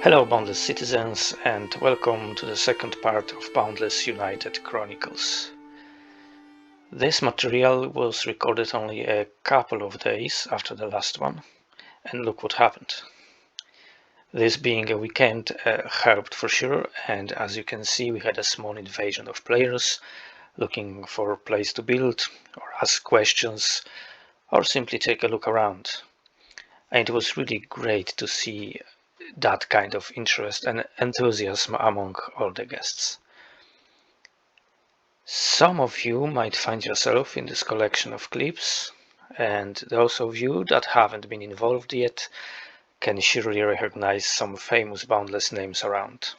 Hello Boundless citizens, and welcome to the second part of Boundless United Chronicles. This material was recorded only a couple of days after the last one, and look what happened. This being a weekend helped for sure, and as you can see we had a small invasion of players looking for a place to build, or ask questions, or simply take a look around. And it was really great to see that kind of interest and enthusiasm among all the guests. Some of you might find yourself in this collection of clips, and those of you that haven't been involved yet can surely recognize some famous Boundless names around.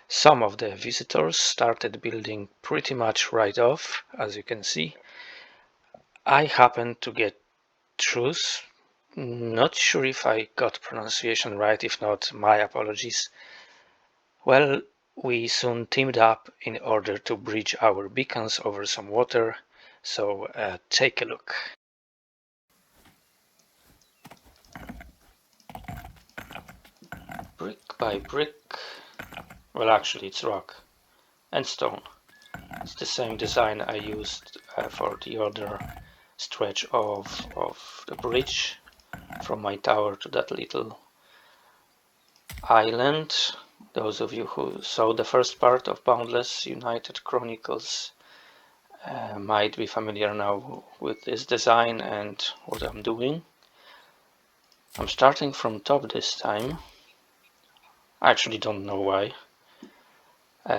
Some of the visitors started building pretty much right off, as you can see. I happened to get Truth. Not sure if I got pronunciation right, if not, my apologies. Well, we soon teamed up in order to bridge our beacons over some water, so take a look. Brick by brick, well actually it's rock and stone. It's the same design I used for the other stretch of the bridge from my tower to that little island. Those of you who saw the first part of Boundless United Chronicles might be familiar now with this design and what I'm doing. I'm starting from top this time. I actually don't know why.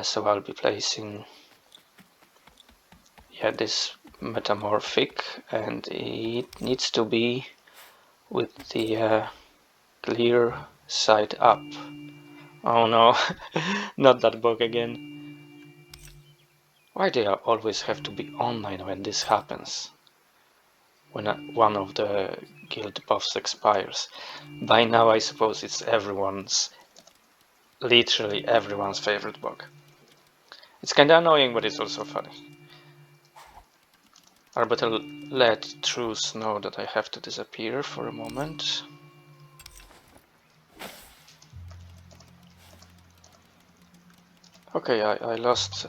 So I'll be placing this metamorphic, and it needs to be with the clear side up. Oh no, not that bug again. Why do I always have to be online when this happens? When one of the guild buffs expires. By now I suppose it's literally everyone's favorite bug. It's kinda annoying, but it's also funny. I better let Truth know that I have to disappear for a moment. Okay, I lost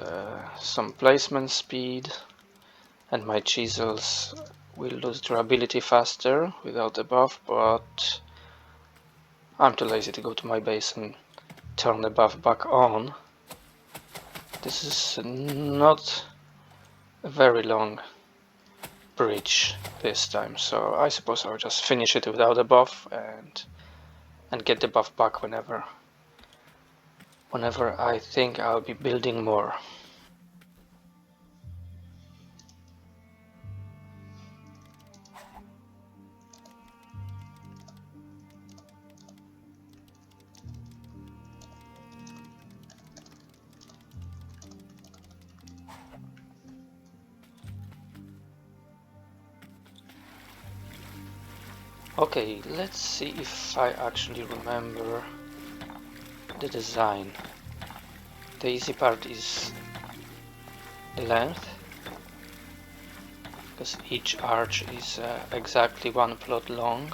some placement speed, and my chisels will lose durability faster without the buff, but I'm too lazy to go to my base and turn the buff back on. This is not a very long bridge this time, so I suppose I'll just finish it without a buff and get the buff back whenever I think I'll be building more. Okay, let's see if I actually remember the design. The easy part is the length, because each arch is exactly one plot long.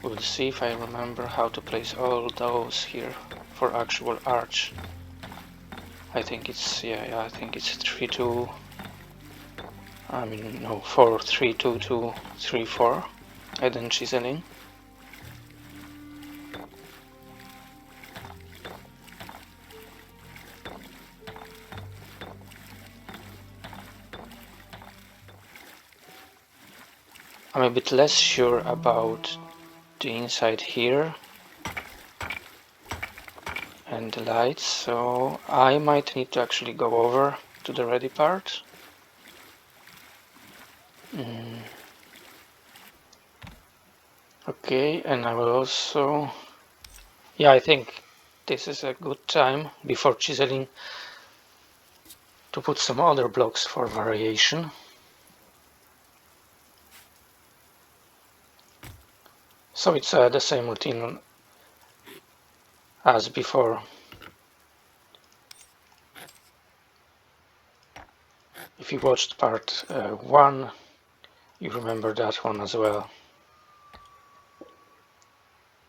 We'll see if I remember how to place all those here for actual arch. I think it's, I think it's 3, 2, I mean, no, 4, 3, 2, 2, 3, 4, and then chiseling. I'm a bit less sure about the inside here and the lights, so I might need to actually go over to the ready part. Okay, and I will also, I think this is a good time before chiseling to put some other blocks for variation. So it's the same routine as before. If you watched part 1, you remember that one as well.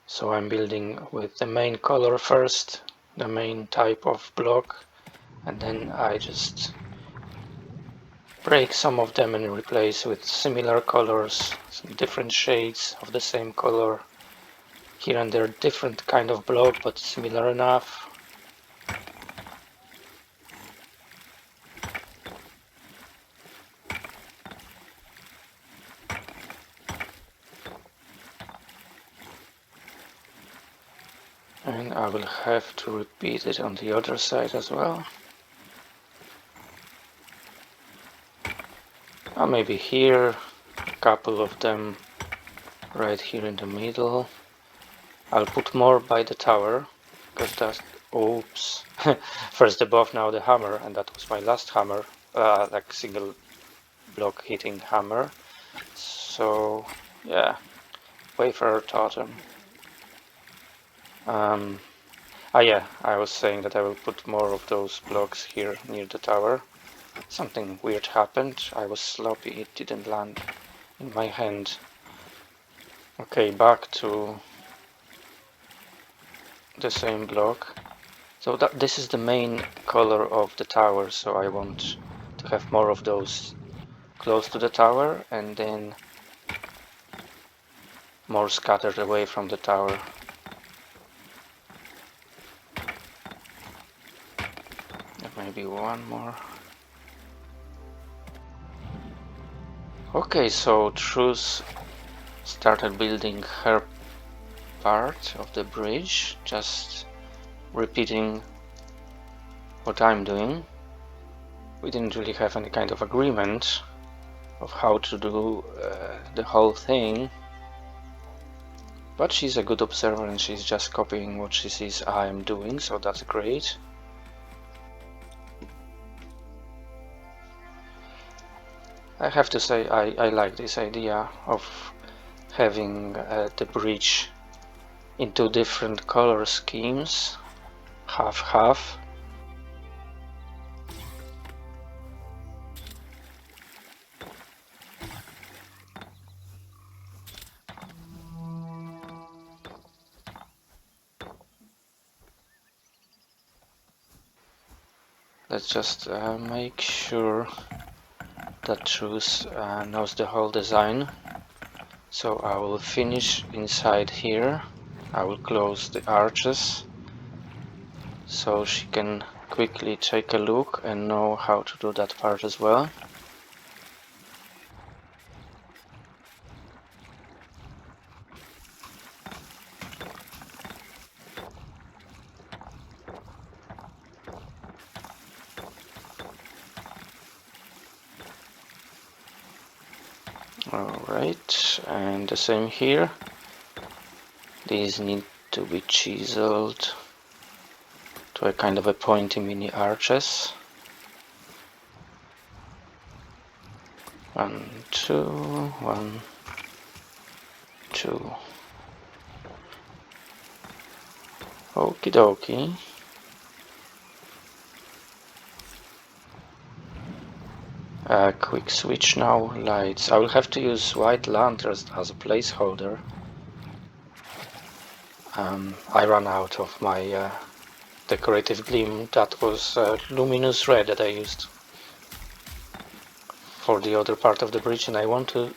So I'm building with the main color first, the main type of block, and then I just break some of them and replace with similar colors, some different shades of the same color. Here and there different kind of block, but similar enough. And I will have to repeat it on the other side as well. Or maybe here, a couple of them right here in the middle. I'll put more by the tower, because that's, oops, first the buff, now the hammer, and that was my last hammer, like single block hitting hammer. So yeah, Wayfarer Totem. Yeah, I was saying that I will put more of those blocks here near the tower. Something weird happened, I was sloppy, it didn't land in my hand. Okay, back to the same block. So this is the main color of the tower, so I want to have more of those close to the tower and then more scattered away from the tower. Maybe one more. Okay, so Truce started building her part of the bridge, just repeating what I'm doing. We didn't really have any kind of agreement of how to do the whole thing, but she's a good observer and she's just copying what she sees I'm doing, so that's great. I have to say I like this idea of having the bridge in two different color schemes, half-half. Let's just make sure that Truce knows the whole design. So I will finish inside here. I will close the arches so she can quickly take a look and know how to do that part as well. Alright, and the same here. These need to be chiseled to a kind of a pointy mini arches. 1, 2, 1, 2. Okie dokie. Quick switch now, lights. I will have to use white lanterns as a placeholder. I ran out of my decorative gleam. That was luminous red that I used for the other part of the bridge, and I want to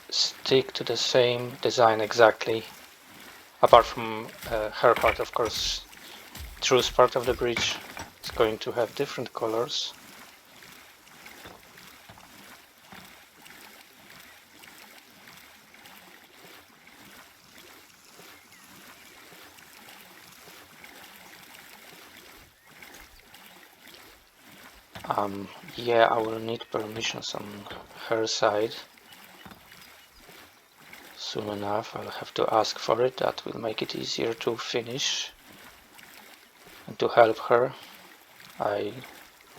stick to the same design exactly, apart from her part, of course. True's part of the bridge is going to have different colors. Yeah, I will need permissions on her side soon enough. I'll have to ask for it. That will make it easier to finish and to help her. I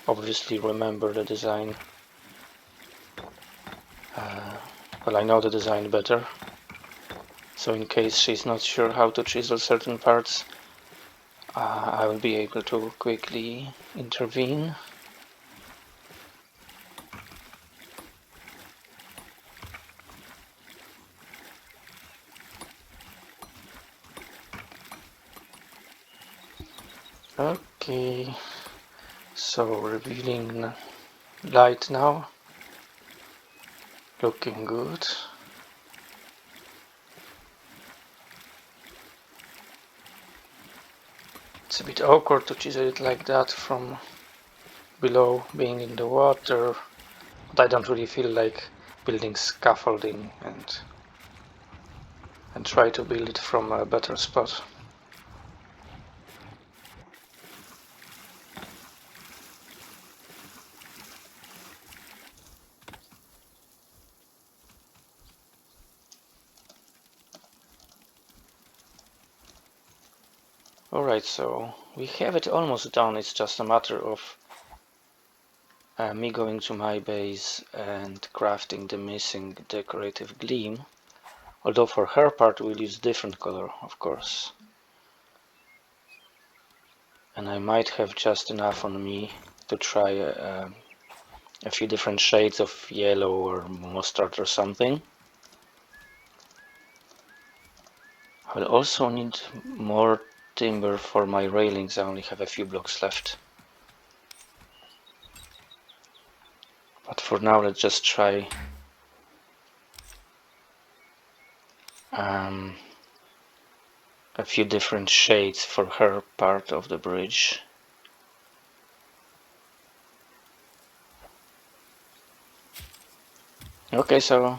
obviously remember the design. Well, I know the design better. So in case she's not sure how to chisel certain parts, I will be able to quickly intervene. Okay, so revealing light now, looking good. It's a bit awkward to chisel it like that from below, being in the water, but I don't really feel like building scaffolding and try to build it from a better spot. Alright, so we have it almost done. It's just a matter of me going to my base and crafting the missing decorative gleam. Although for her part we'll use different color, of course. And I might have just enough on me to try a few different shades of yellow or mustard or something. I'll also need more timber for my railings. I only have a few blocks left. But for now let's just try a few different shades for her part of the bridge. Okay, so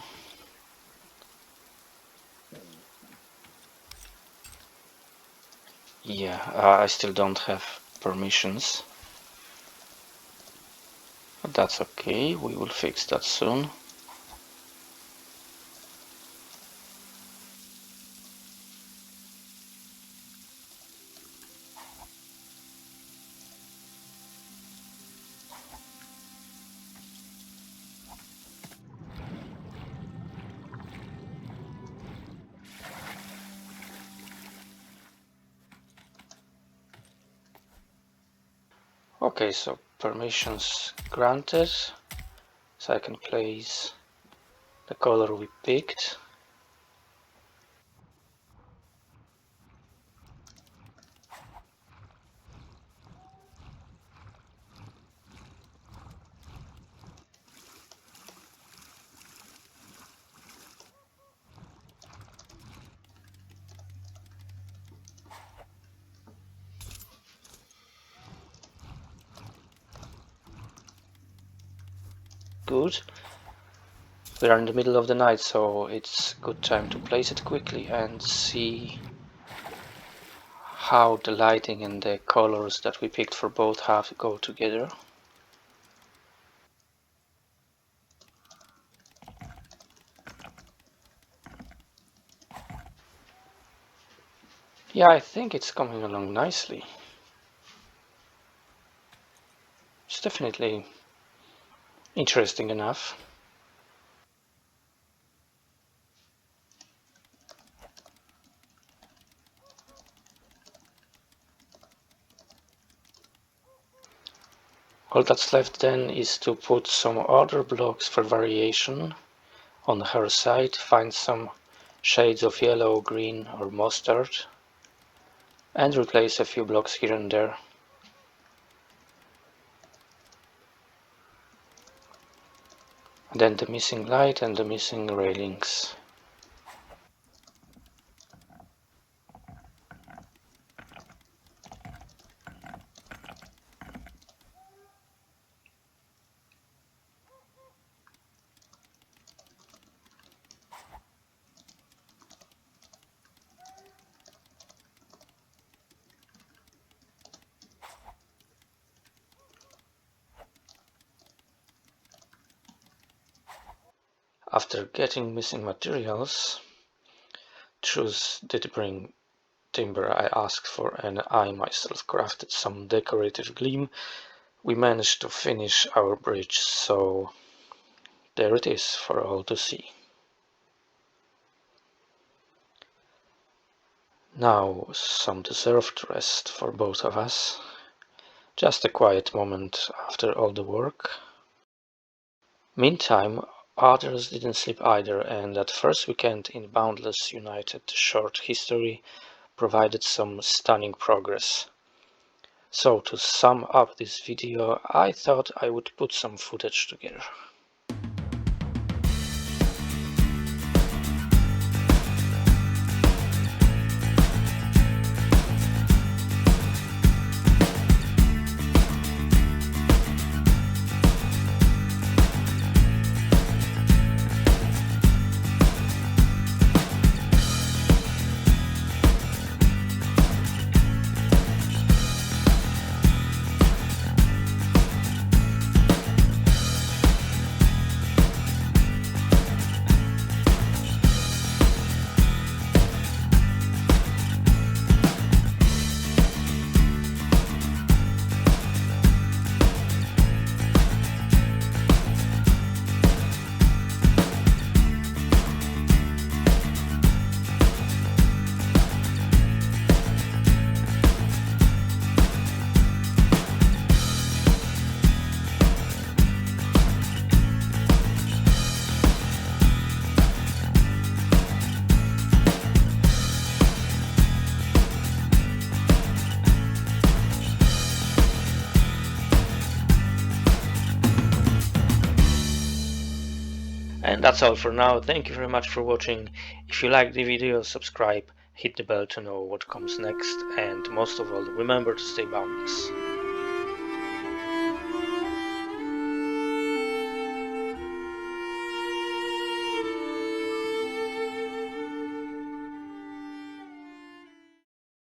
yeah, I still don't have permissions, but that's okay, we will fix that soon. Okay, so permissions granted, so I can place the color we picked. Good. We are in the middle of the night, so it's good time to place it quickly and see how the lighting and the colors that we picked for both halves go together. Yeah, I think it's coming along nicely. It's definitely interesting enough. All that's left then is to put some other blocks for variation on her side, find some shades of yellow, green or mustard, and replace a few blocks here and there. And then the missing light and the missing railings. After getting missing materials, Truth did bring timber I asked for, and I myself crafted some decorative gleam. We managed to finish our bridge, so there it is for all to see. Now some deserved rest for both of us. Just a quiet moment after all the work. Meantime, others didn't sleep either, and that first weekend in Boundless United short history provided some stunning progress. So to sum up this video, I thought I would put some footage together. And that's all for now. Thank you very much for watching. If you liked the video, subscribe, hit the bell to know what comes next, and most of all, remember to stay boundless.